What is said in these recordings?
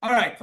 All right.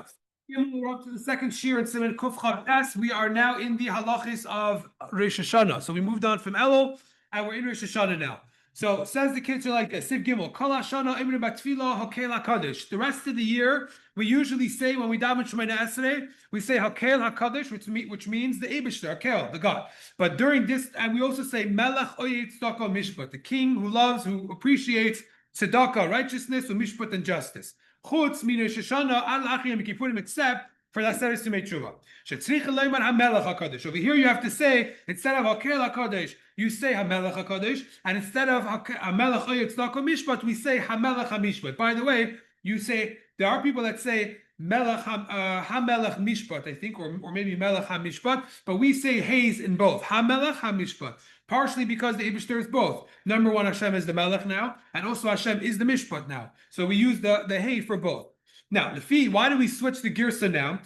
We're up to the second shir in Siman Kuf Chav Es. We are now in the halachis of Rosh Hashana. So we moved on from Elul, and we're in Rosh Hashana now. So says the Kitzur like this: Siv Gimel, Kol Hashana Imre Batfila Hakel HaKadosh. The rest of the year, we usually say when we daven Shemoneh Esrei, we say Hakel HaKadosh, which means the Eibishter, Hakel, the God. But during this, and we also say Melech Oyet Tzedakah Mishpat, the king who loves, who appreciates tzedakah, righteousness, mishpat, and justice. Chutz min Rosh Hashana al Achim Kippurim, except for the Aseres Yemei Tshuva. Shetzrich leiman HaMelech HaKadosh. Over here, you have to say, instead of Hakel HaKadosh, you say HaMelech HaKadosh, and instead of HaMelech Oyet Tzedakah Mishpat, we say HaMelech HaMishpat. By the way, you say, there are people that say Melech HaMelech Mishpat, I think, or maybe Melech HaMishpat, but we say Hayes in both, HaMelech HaMishpat. Partially because the Eibishter is both. Number one, Hashem is the Melech now, and also Hashem is the Mishpat now. So we use the Hey for both. Now, why do we switch the Girsa now?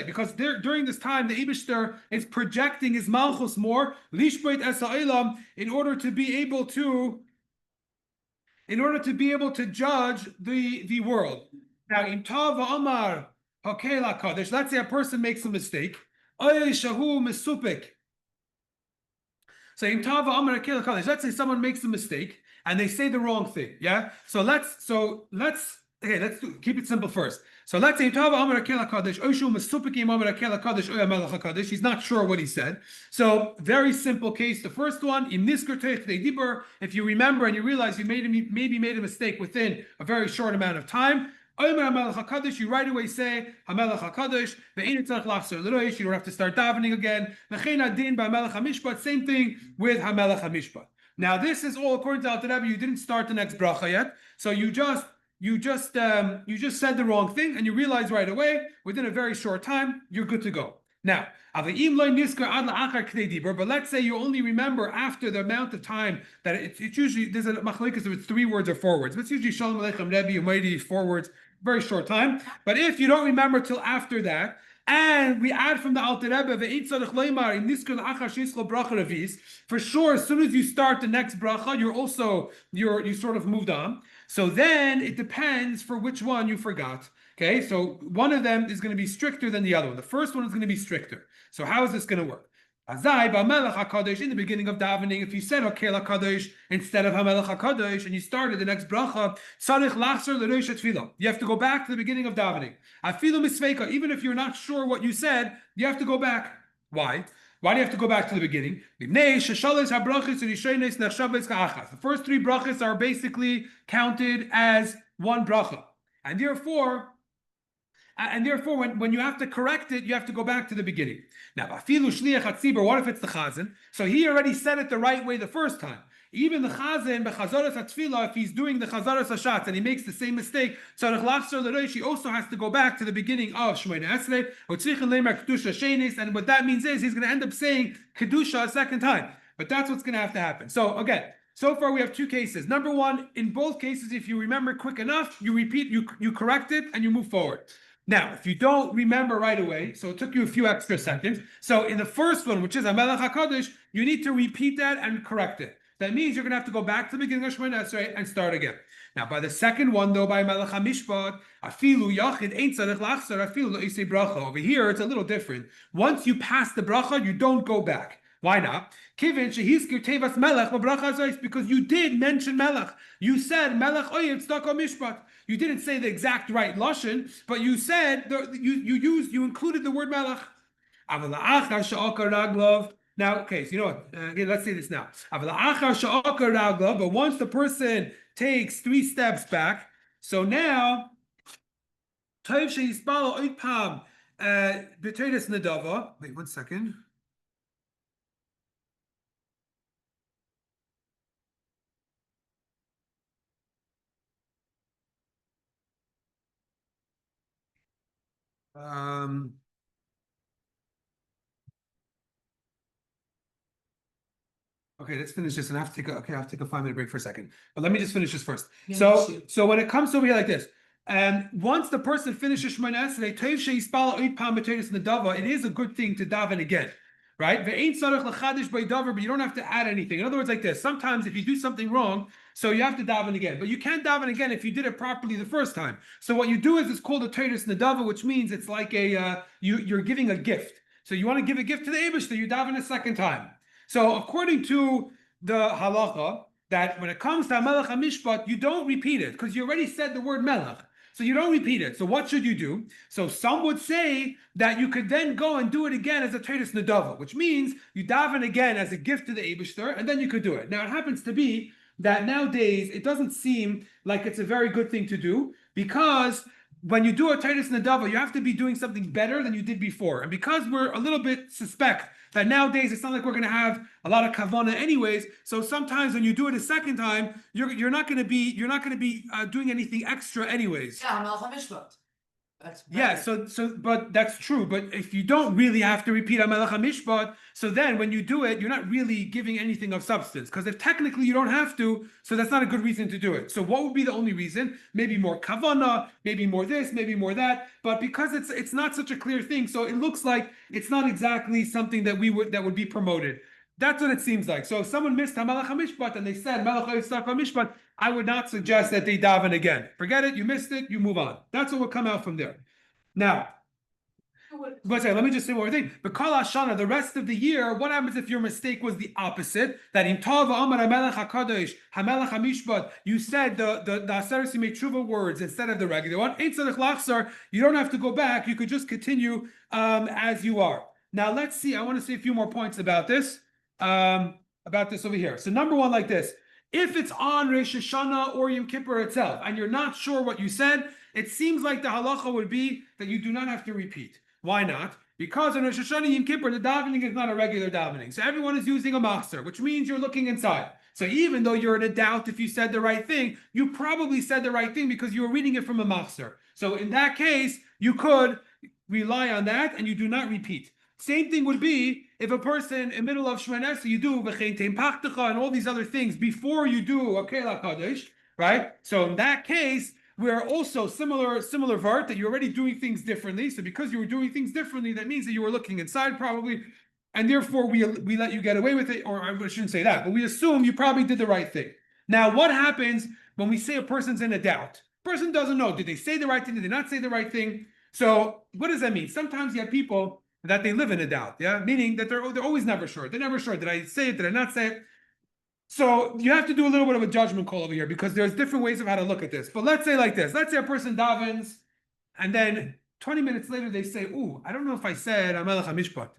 Because during this time, the Eibishter is projecting his Malchus more, in order to be able to judge the world. Now, in Tav Amar Hakel HaKadosh, let's say a person makes a mistake. So let's say someone makes a mistake and they say the wrong thing. Yeah. So let's keep it simple first. So let's say he's not sure what he said. So very simple case. The first one, if you remember and you realize you maybe made a mistake within a very short amount of time, you right away say HaMelech HaKadosh, you don't have to start davening again. Same thing with HaMelech HaMishpat. Now this is all according to Alter Rebbe. You didn't start the next bracha yet, so you just said the wrong thing, and you realize right away within a very short time you're good to go. Now, but let's say you only remember after the amount of time that it's usually, there's a machlokes if it's 3 words or 4 words, but it's usually Shalom Aleichem Rebbe Umaydi 4 words, very short time. But if you don't remember till after that, and we add from the Alter Rebbe, for sure, as soon as you start the next bracha, you sort of moved on. So then it depends for which one you forgot. Okay, so one of them is going to be stricter than the other one. The first one is going to be stricter. So how is this going to work? Azai b'Hamelech HaKadosh, in the beginning of davening, if you said Hakel HaKadosh instead of HaMelech HaKadosh, and you started the next bracha, tzarich lachzor l'rosh tefillah. You have to go back to the beginning of davening. Afilu misveika, even if you're not sure what you said, you have to go back. Why? Why do you have to go back to the beginning? The first 3 brachas are basically counted as one bracha, and therefore, when you have to correct it, you have to go back to the beginning. Now, afilu shliach hatzibur, what if it's the chazan? So he already said it the right way the first time. Even the chazan, bechazaras hatfila, if he's doing the chazaras hashatz and he makes the same mistake, tzarich lachzor l'rosh, he also has to go back to the beginning of Shemoneh Esrei, utzrichen leimar kedusha shenis, and what that means is he's going to end up saying kedusha a second time. But that's what's going to have to happen. So again, so far we have 2 cases. Number one, in both cases, if you remember quick enough, you repeat, you correct it, and you move forward. Now, if you don't remember right away, so it took you a few extra seconds. So in the first one, which is HaMelech HaKadosh, you need to repeat that and correct it. That means you're going to have to go back to the beginning of Shemoneh Esrei and start again. Now, by the second one, though, by Melech HaMishpat, afilu yachid ein tzarich lachzor afilu lo'isei bracha. Over here, it's a little different. Once you pass the bracha, you don't go back. Why not? Kivin shehizkir tevas melech b'bracha hazos, because you did mention melech. You said melech oyed tzedakah mishpat. You didn't say the exact right lashon, but you said you included the word melech. Now, okay, so you know what? Let's say this now. But once the person takes 3 steps back, so now wait 1 second. Okay, let's finish this, and I have to take a 5-minute break for a second. But let me just finish this first. Yeah, so when it comes over here like this, and once the person finishes Shemoneh Esrei, it is a good thing to daven again. right? But you don't have to add anything. In other words, like this, sometimes if you do something wrong, So you have to daven again. But you can't daven again if you did it properly the first time. So what you do is it's called a Teres Nadava, which means it's like you're giving a gift. So you want to give a gift to the Eibishter, you daven a second time. So according to the halacha, that when it comes to Melech HaMishpat, you don't repeat it because you already said the word Melech. So you don't repeat it. So what should you do? So some would say that you could then go and do it again as a Teres Nadava, which means you daven again as a gift to the Eibishter, and then you could do it. Now it happens to be that nowadays it doesn't seem like it's a very good thing to do because when you do a Teres Nadava, you have to be doing something better than you did before. And because we're a little bit suspect that nowadays it's not like we're going to have a lot of kavana anyways, so sometimes when you do it a second time, you're not going to be doing anything extra anyways. Yeah, but that's true. But if you don't really have to repeat Hamelech HaMishpat, so then when you do it, you're not really giving anything of substance. Because if technically you don't have to, so that's not a good reason to do it. So what would be the only reason? Maybe more kavana, maybe more this, maybe more that. But because it's not such a clear thing, so it looks like it's not exactly something that would be promoted. That's what it seems like. So if someone missed Hamelech HaMishpat and they said Melech HaMishpat, I would not suggest that they daven again. Forget it, you missed it, you move on. That's what will come out from there. Now, let me just say one more thing. But Kol Hashana, the rest of the year, what happens if your mistake was the opposite? That in Tov Amar HaMelech HaKadosh, HaMelech HaMishpat, you said the Aseret Simei Tshuva words instead of the regular one. Ein Tzadich Lachzar, you don't have to go back. You could just continue as you are. Now, let's see. I want to say a few more points about this. Over here. So number one, like this. If it's on Rosh Hashana or Yom Kippur itself, and you're not sure what you said, it seems like the halacha would be that you do not have to repeat. Why not? Because on Rosh Hashanah Yom Kippur, the davening is not a regular davening. So everyone is using a machzor, which means you're looking inside. So even though you're in a doubt if you said the right thing, you probably said the right thing because you were reading it from a machzor. So in that case, you could rely on that and you do not repeat. Same thing would be if a person in the middle of Shemoneh Esrei, you do v'chein teim pachtacha and all these other things before you do a Keilah Kadosh, right? So in that case, we're also similar vart that you're already doing things differently. So because you were doing things differently, that means that you were looking inside probably, and therefore we let you get away with it, or I shouldn't say that, but we assume you probably did the right thing. Now, what happens when we say a person's in a doubt? Person doesn't know. Did they say the right thing? Did they not say the right thing? So what does that mean? Sometimes you have people that they live in a doubt, yeah, meaning that they're always never sure. They're never sure. Did I say it? Did I not say it? So you have to do a little bit of a judgment call over here because there's different ways of how to look at this. But let's say like this. Let's say a person davens, and then 20 minutes later they say, "Ooh, I don't know if I said Hamelech HaMishpat.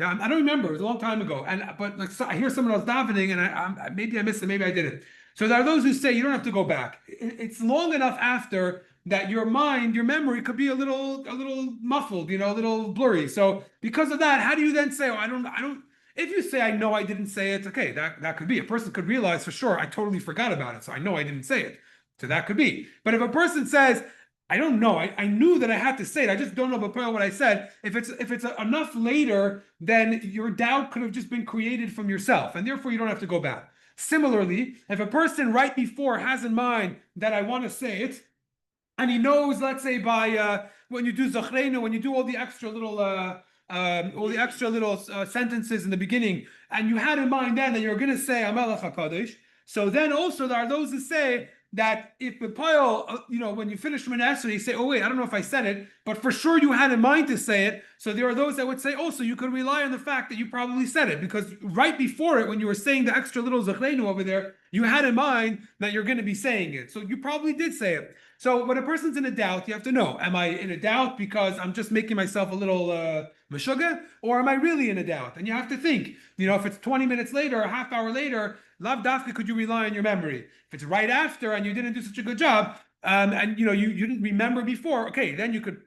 Yeah, I don't remember. It was a long time ago. But like so I hear someone else davening, and maybe I missed it. Maybe I didn't. So there are those who say you don't have to go back. It's long enough after that your mind, your memory could be a little muffled, a little blurry. So because of that, how do you then say, "Oh, I don't." If you say, "I know I didn't say it," okay, that could be. A person could realize for sure, I totally forgot about it, so I know I didn't say it. So that could be. But if a person says, "I don't know, I knew that I had to say it, I just don't know what I said," if it's enough later, then your doubt could have just been created from yourself, and therefore you don't have to go back. Similarly, if a person right before has in mind that I want to say it, and he knows, let's say by when you do Zachrenu, when you do all the extra little sentences in the beginning, and you had in mind then that you're going to say Hamelech HaKadosh. So then also there are those who say that if the pile, when you finish Shemoneh Esrei, you say, "Oh wait, I don't know if I said it, but for sure you had in mind to say it." So there are those that would say also you could rely on the fact that you probably said it because right before it, when you were saying the extra little Zachrenu over there, you had in mind that you're going to be saying it. So you probably did say it. So when a person's in a doubt, you have to know, am I in a doubt because I'm just making myself a little meshuggah, or am I really in a doubt? And you have to think, if it's 20 minutes later, a half hour later, lav dafka could you rely on your memory? If it's right after and you didn't do such a good job, and you didn't remember before, okay, then you could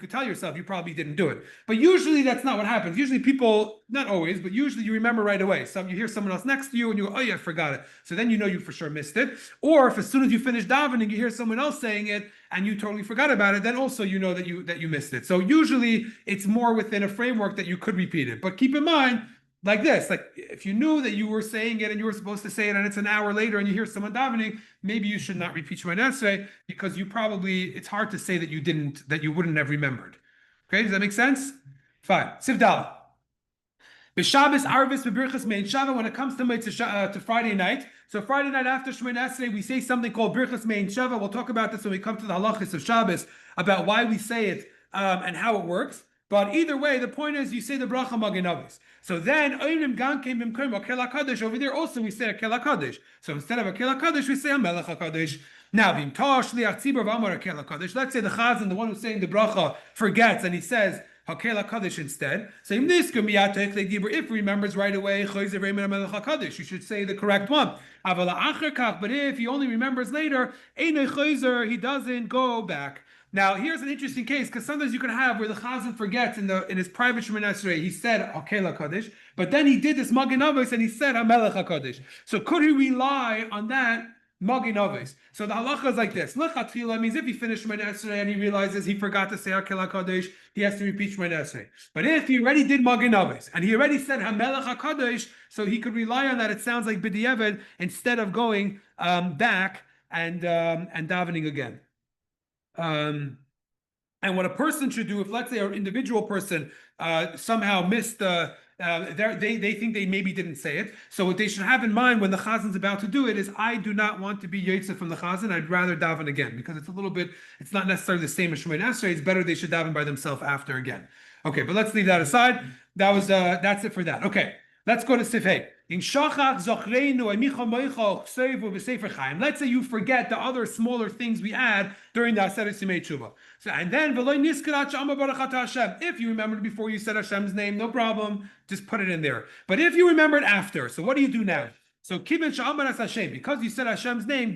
tell yourself you probably didn't do it. But usually that's not what happens. Usually people, not always, but usually you remember right away. So you hear someone else next to you and you go, "Oh yeah, I forgot it." So then you for sure missed it. Or if as soon as you finish davening, you hear someone else saying it and you totally forgot about it, then also you know that you missed it. So usually it's more within a framework that you could repeat it. But keep in mind, like this, like if you knew that you were saying it and you were supposed to say it and it's an hour later and you hear someone davening, maybe you should not repeat Shemoneh Esrei because it's hard to say that you wouldn't have remembered. Okay, does that make sense? Fine. Sivdal. B'Shabbos Arvis b'Birchas Mein Shava. When it comes to Friday night, so Friday night after Shemoneh Esrei, we say something called Birchas Mein Shava. We'll talk about this when we come to the halachas of Shabbos about why we say it and how it works. But either way, the point is you say the bracha Magen Avos. So then Oyrim Gan came Bimkrim Akel HaKadosh. Over there also we say Akel HaKadosh. So instead of Akel HaKadosh, we say Melech HaKadosh. Now, Vim Tosh Liach Tzibur V'Amar Akel HaKadosh. Let's say the Chazan, the one who's saying the bracha, forgets and he says Hakel HaKadosh instead. So if he remembers right away, you should say the correct one. But if he only remembers later, he doesn't go back. Now, here's an interesting case, because sometimes you can have where the Chazan forgets in his private Shemoneh Esrei, he said Hakel HaKadosh, but then he did this Magen Avos and he said HaMelech HaKadosh. So could he rely on that Magen Avos? So the halacha is like this. Lechatchila means if he finished Shemoneh Esrei and he realizes he forgot to say Hakel HaKadosh, he has to repeat Shemoneh Esrei. But if he already did Magen Avos and he already said HaMelech HaKadosh, so he could rely on that. It sounds like B'diavad instead of going back and davening again. And what a person should do, if let's say an individual person somehow missed the, they think they maybe didn't say it. So what they should have in mind when the Chazan's about to do it is, I do not want to be Yitzah from the Chazan. I'd rather daven again, because it's a little bit, it's not necessarily the same as Shemoneh Esrei. It's better they should daven by themselves after again. Okay, but let's leave that aside. That's it for that. Okay, let's go to Sif Hey. Let's say you forget the other smaller things we add during the Aseret Simei Tshuva. So, and then if you remembered before you said Hashem's name, no problem, just put it in there. But if you remembered after, so what do you do now? So because you said Hashem's name,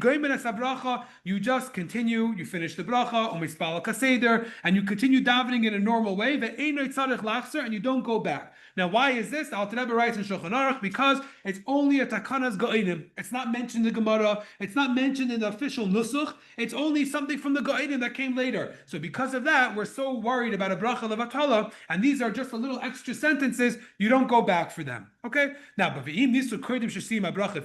you just continue, you finish the bracha, and you continue davening in a normal way, and you don't go back. Now, why is this? The Alter Rebbe writes in Shulchan Aruch, because it's only a takanas ga'inim. It's not mentioned in the Gemara. It's not mentioned in the official nusach. It's only something from the ga'inim that came later. So because of that, we're so worried about a bracha levatala, and these are just a little extra sentences. You don't go back for them. Okay? Now, but if you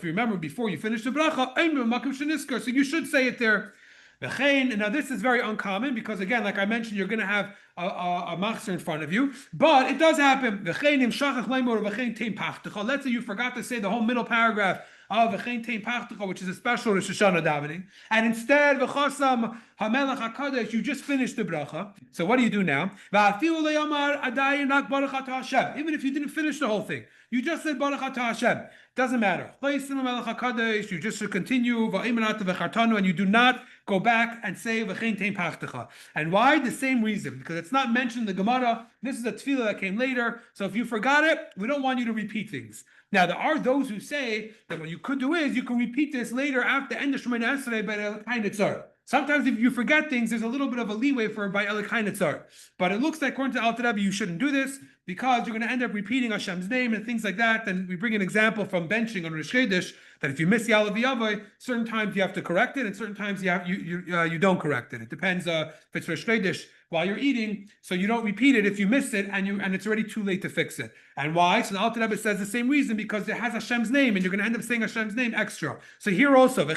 remember before you finish the bracha, so you should say it there. Now this is very uncommon because, again, like I mentioned, you're going to have a machzor in front of you, but it does happen. Let's say you forgot to say the whole middle paragraph of which is a special Rosh Hashana davening, and instead you just finished the bracha. So what do you do now? Even if you didn't finish the whole thing, you just said Baruch Atah Hashem. Doesn't matter. You just should continue, and you do not go back and say And why? The same reason, because it's not mentioned in the Gemara. This is a tefillah that came later. So if you forgot it, we don't want you to repeat things. Now, there are those who say that what you could do is you can repeat this later after the end of Shemoneh Esrei by Elokai Netzar. Sometimes if you forget things, there's a little bit of a leeway for by Elokai Netzar. But it looks like, according to Alter Rebbe, you shouldn't do this because you're going to end up repeating Hashem's name and things like that. And we bring an example from benching on Rosh Chodesh that if you miss Yalav Yavai, certain times you have to correct it, and certain times you don't correct it. It depends if it's Rosh Chodesh while you're eating, so you don't repeat it if you miss it and it's already too late to fix it. And why? So the Alter Rebbe says the same reason, because it has Hashem's name and you're going to end up saying Hashem's name extra. So here also,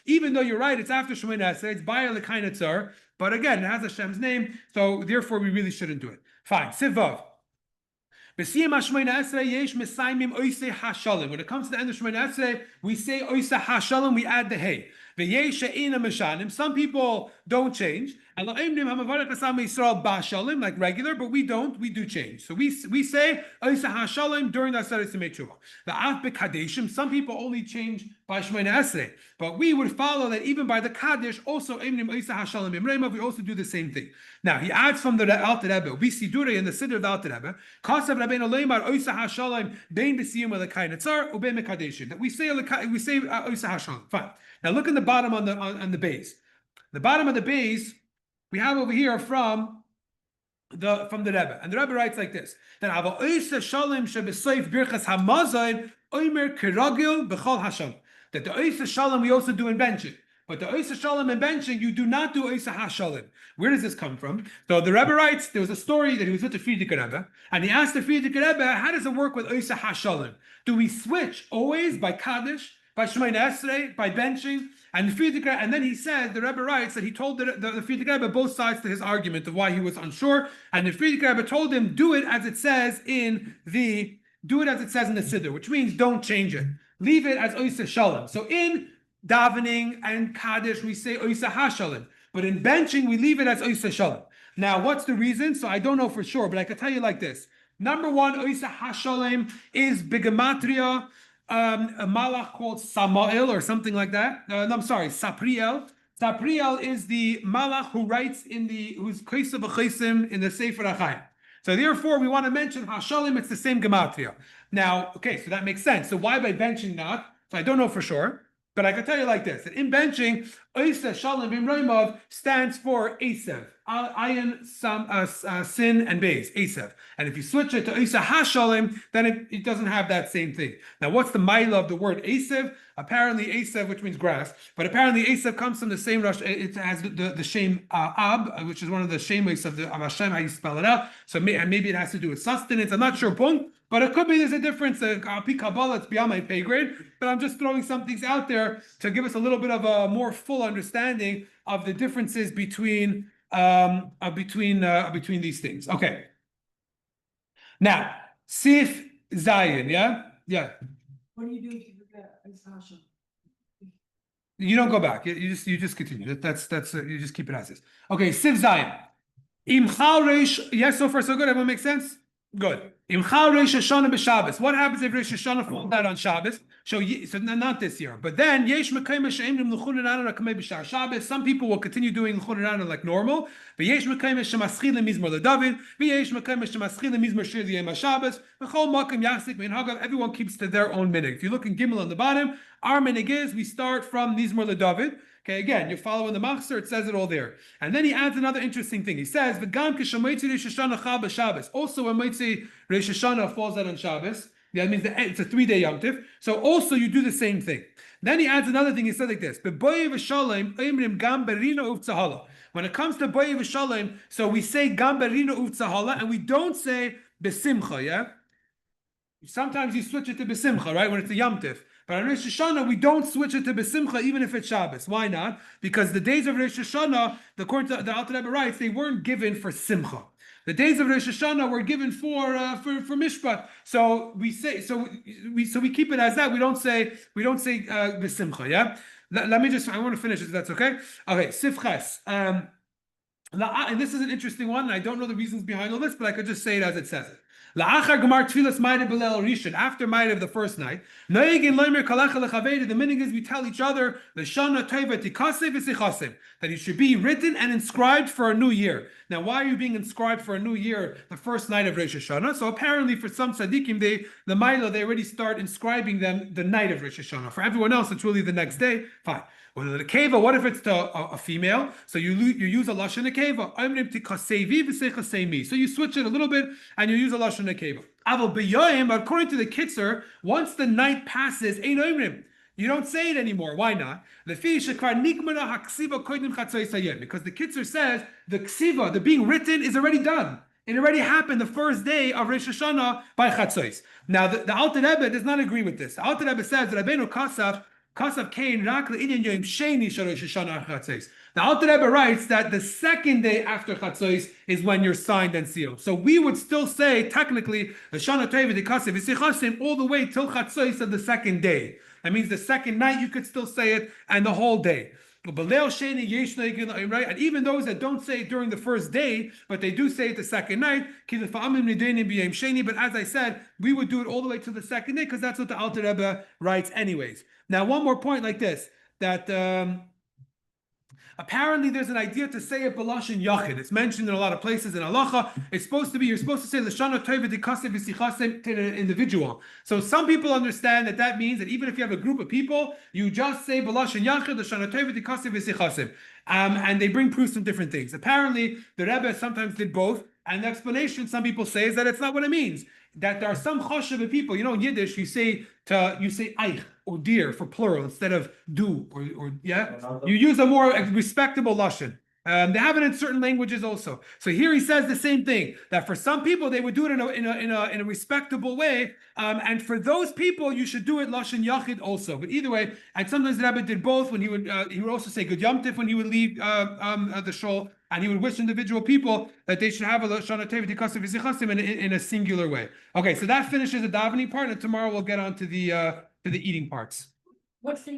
even though you're right, it's after Shemoneh Esrei, it's by Elokai Netzar, but again, it has Hashem's name, so therefore we really shouldn't do it. Fine. Sivav. When it comes to the end of Shemoneh Esrei, we say Oisa Hashalom, we add the hey. Some people don't change. Like regular, but we don't. We do change. So we say Oisa Hashalom during the Aseret Simei Tshuva. The Af B'Kadeshim, some people only change by Shemoneh Esrei, but we would follow that even by the Kaddish, also Oisa Hashalom Imreima, we also do the same thing. Now he adds from the Alter Rebbe, we see Dure in the Siddur of the Alter Rebbe, Kasav Rabbeinu Leimar Oisa Hashalom Bein B'Siyum Elokai Netzar Ubein Mekadeshim. That we say Oisa Hashalom. Fine. Now look in the bottom on the base. The bottom of the base we have over here from the Rebbe, and the Rebbe writes like this: that Ava Oisa Shalom Shebesoif Birchas Hamazon Omer Kiragil B'Chol Hashem. That the Oisa Shalom we also do in benching, but the Oisa Shalom in benching you do not do Oisa Hashalom. Where does this come from? So the Rebbe writes there was a story that he was with the Frierdiker Rebbe, and he asked the Frierdiker Rebbe, how does it work with Oisa Hashalom? Do we switch always by Kaddish, by Shemoneh Esrei, by benching? And then he said, the Rebbe writes that he told the Frierdiker Rebbe both sides to his argument of why he was unsure. And the Frierdiker Rebbe told him, do it as it says in the Siddur, which means don't change it. Leave it as Oisa Shalom. So in davening and Kaddish, we say Oisa HaShalom. But in benching, we leave it as Oisa Shalom. Now, what's the reason? So I don't know for sure, but I can tell you like this. Number one, Oisa HaShalom is Bigamatria, a malach called Samael or something like that. Sapriel. Sapriel is the malach who writes who's Kaisav Achaisim in the Sefer HaChaim. So therefore, we want to mention HaShalom, it's the same gematria. Now, okay, so that makes sense. So why by benching not? So I don't know for sure, but I can tell you like this, that in benching, Oisa Shalom Bimraimov stands for Asev. Ayin, Sin, and Beis, Asev. And if you switch it to Oisa HaShalom, then it doesn't have that same thing. Now, what's the mila of the word Asev? Apparently, Asev, which means grass, but apparently Asev comes from the same Rosh. It has the shem Ab, which is one of the shemis of Hashem, how you spell it out. So maybe it has to do with sustenance. I'm not sure, but it could be there's a difference. Pi Kabbalah, it's beyond my pay grade, but I'm just throwing some things out there to give us a little bit of a more full understanding of the differences between these things. Okay. Now, Sif Zayin, yeah. What do you do if you forget Hashana? You don't go back. You just continue. That's you just keep it as is. Okay, Sif Zayin. Imchal Reish. Yes, so far so good. Everyone makes sense. Good. Imchal Reish Hashana b'Shabbos. What happens if Reish Hashana falls out on Shabbos? So not this year, but then Yesh Mekayim She'imrim L'chun Rana Kamei B'Shar Shabbos. Some people will continue doing L'chun Rana like normal. But Yesh Mekayim Shemaschil Mizmor LeDavid. Yesh Mekayim Shemaschil Mizmor Shir Yom Shabbos. V'chol Makom Yasik Mein Hagav. Everyone keeps to their own minig. If you look in Gimel on the bottom, our minig is we start from Mizmor LeDavid. Okay, again, you're following the Machzor, it says it all there. And then he adds another interesting thing. He says, V'gam kishamoitzi Rosh Hashanah chal b'Shabbos. Also, when Moitzi Rosh Hashanah falls out on Shabbos, that means it's a 3-day Yom Tiv. So also you do the same thing. Then he adds another thing. He says like this: when it comes to Boye v'Shalom, so we say Gam Berino Uvtzahala, and we don't say Besimcha. Yeah. Sometimes you switch it to Besimcha, right? When it's a Yom Tiv. But on Rosh Hashanah, we don't switch it to Besimcha even if it's Shabbos. Why not? Because the days of Rosh Hashanah, according to the Alter Rebbe writes, they weren't given for Simcha. The days of Rosh Hashanah were given for Mishpat. So we keep it as that. We don't say Besimcha. Yeah. Let me just. I want to finish it. If that's okay. Okay. Sifches. And this is an interesting one. And I don't know the reasons behind all this, but I could just say it as it says it. After Ma'ariv of the first night, the meaning is we tell each other that it should be written and inscribed for a new year. Now, why are you being inscribed for a new year the first night of Rosh Hashanah? So apparently for some tzaddikim, they already start inscribing them the night of Rosh Hashanah. For everyone else, it's really the next day. Fine. Well, the keva, what if it's to a female? So you use a lashon keva. So you switch it a little bit and you use a lashon keva. But according to the Kitzur, once the night passes, you don't say it anymore. Why not? Because the Kitzur says the ksiva, the being written, is already done. It already happened the first day of Rosh Hashanah by Chatzos. Now, the Alter Rebbe does not agree with this. The Alter Rebbe says that Rabbeinu Kasav Kain Rak Le'inyan Yom Sheni Shel Rosh Hashanah Chatzos. The Alter Rebbe writes that the second day after Chatzos is when you're signed and sealed. So we would still say, technically, Hashana Tova Dekasev V'Sichasim all the way till Chatzos of the second day. That means the second night you could still say it, and the whole day. Right? And even those that don't say it during the first day, but they do say it the second night. But as I said, we would do it all the way to the second day because that's what the Alter Rebbe writes anyways. Now, one more point like this, that apparently there's an idea to say it b'lashon yachid. It's mentioned in a lot of places in halacha. You're supposed to say l'shana tova dikasev v'sichasem to an individual. So some people understand that means that even if you have a group of people, you just say b'lashon yachid l'shana tova dikasev v'sichasem. And they bring proofs from different things. Apparently, the Rebbe sometimes did both. And the explanation some people say is that it's not what it means. That there are some choshev people. You know, in Yiddish, you say eich or deer for plural instead of du or yeah. You use a more respectable lashon. They have it in certain languages also. So here he says the same thing, that for some people they would do it in a respectable way, and for those people you should do it lashon yachid also. But either way, and sometimes the Rebbe did both. When he would also say good Yom Tif when he would leave the shul, and he would wish individual people that they should have a Shana Tov Tikasav V'Zichasim in a singular way. Okay, so that finishes the davening part, and tomorrow we'll get on to the eating parts. What's the